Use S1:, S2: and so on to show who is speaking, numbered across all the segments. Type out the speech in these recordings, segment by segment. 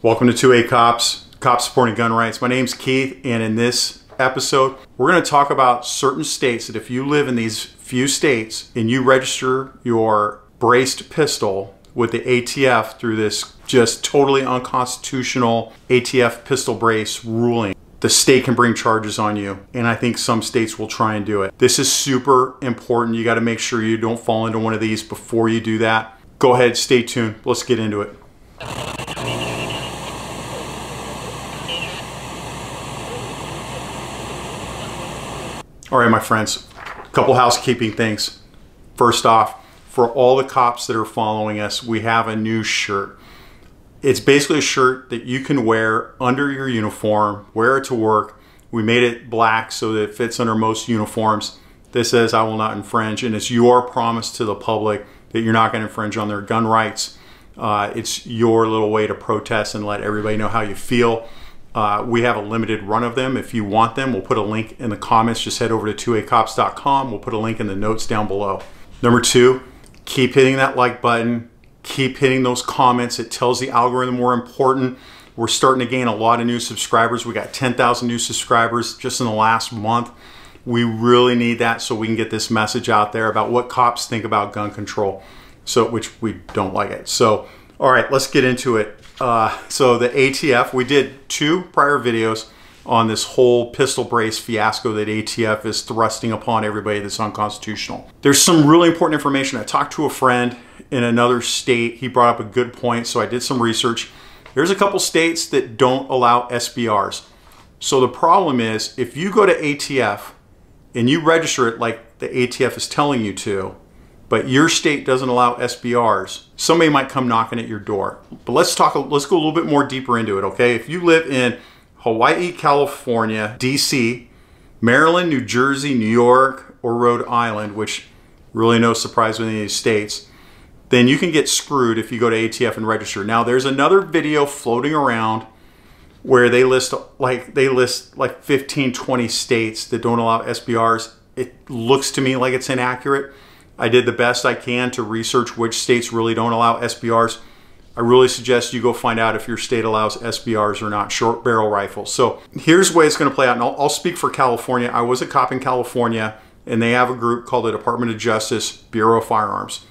S1: Welcome to 2A Cops, Cops Supporting Gun Rights. My name's Keith, and in this episode, we're going to talk about certain states that if you live in these few states and you register your braced pistol with the ATF through this just totally unconstitutional ATF Pistol Brace ruling, the state can bring charges on you, and I think some states will try and do it. This is super important. You got to make sure you don't fall into one of these before you do that. Go ahead, stay tuned. Let's get into it. All right, my friends, a couple housekeeping things. First off, for all the cops that are following us, we have a new shirt. It's basically a shirt that you can wear under your uniform, wear it to work. We made it black so that it fits under most uniforms. This says, "I will not infringe," and it's your promise to the public that you're not going to infringe on their gun rights. It's your little way to protest and let everybody know how you feel. We have a limited run of them. If you want them, we'll put a link in the comments. Just head over to 2acops.com. We'll put a link in the notes down below. Number two, keep hitting that like button. Keep hitting those comments. It tells the algorithm we're important. We're starting to gain a lot of new subscribers. We got 10,000 new subscribers just in the last month. We really need that so we can get this message out there about what cops think about gun control, which we don't like it. So, all right, let's get into it. So the ATF, we did 2 prior videos on this whole pistol brace fiasco that ATF is thrusting upon everybody that's unconstitutional. There's some really important information. I talked to a friend in another state. He brought up a good point, so I did some research. There's a couple states that don't allow SBRs. So the problem is, if you go to ATF and you register it like the ATF is telling you to, but your state doesn't allow SBRs, somebody might come knocking at your door. But let's go a little bit more deeper into it, okay? If you live in Hawaii, California, DC, Maryland, New Jersey, New York, or Rhode Island, which really no surprise with any of these states, then you can get screwed if you go to ATF and register. Now, there's another video floating around where they list like 15, 20 states that don't allow SBRs. It looks to me like it's inaccurate. I did the best I can to research which states really don't allow SBRs. I really suggest you go find out if your state allows SBRs or not, short barrel rifles. So here's the way it's going to play out, and I'll speak for California. I was a cop in California, and they have a group called the Department of Justice Bureau of Firearms.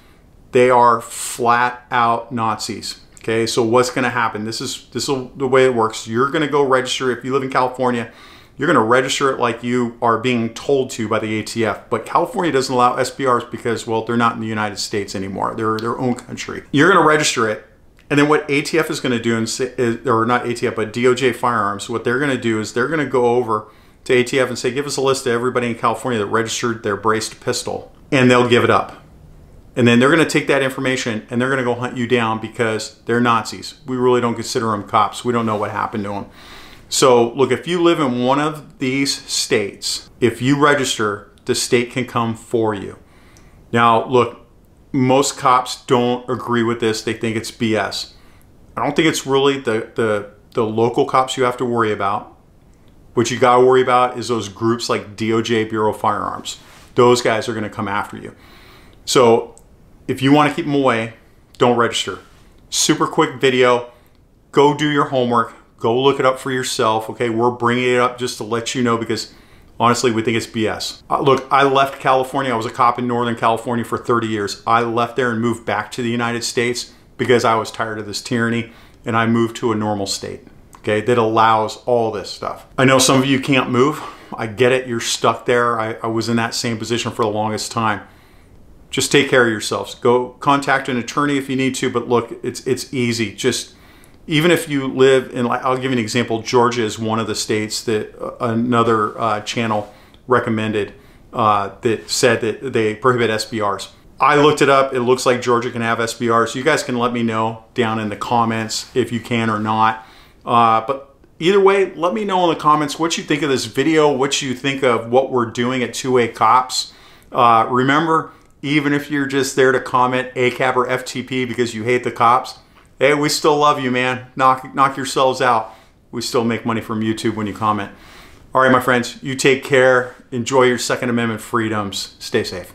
S1: They are flat out Nazis. Okay, so what's going to happen? This is the way it works. You're going to go register if you live in California. You're going to register it like you are being told to by the ATF. But California doesn't allow SBRs because, well, they're not in the United States anymore. They're their own country. You're going to register it. And then what ATF is going to do, or not ATF, but DOJ Firearms, what they're going to do is they're going to go over to ATF and say, give us a list of everybody in California that registered their braced pistol. And they'll give it up. And then they're going to take that information and they're going to go hunt you down because they're Nazis. We really don't consider them cops. We don't know what happened to them. So look, if you live in one of these states, if you register, the state can come for you. Now, look, most cops don't agree with this. They think it's BS. I don't think it's really the local cops you have to worry about. What you got to worry about is those groups like DOJ Bureau of Firearms. Those guys are going to come after you. So if you want to keep them away, don't register. Super quick video. Go do your homework. Go look it up for yourself, okay? We're bringing it up just to let you know because honestly, we think it's BS. Look, I left California. I was a cop in Northern California for 30 years. I left there and moved back to the United States because I was tired of this tyranny, and I moved to a normal state, okay, that allows all this stuff. I know some of you can't move. I get it. You're stuck there. I was in that same position for the longest time. Just take care of yourselves. Go contact an attorney if you need to, but look, it's easy. Just even if you live in, I'll give you an example. Georgia is one of the states that another channel recommended that said that they prohibit SBRs. I looked it up. It looks like Georgia can have SBRs. You guys can let me know down in the comments if you can or not. But either way, let me know in the comments what you think of this video, what you think of what we're doing at 2A Cops. Remember, even if you're just there to comment ACAB or FTP because you hate the cops, hey, we still love you, man. Knock yourselves out. We still make money from YouTube when you comment. All right, my friends, you take care. Enjoy your Second Amendment freedoms. Stay safe.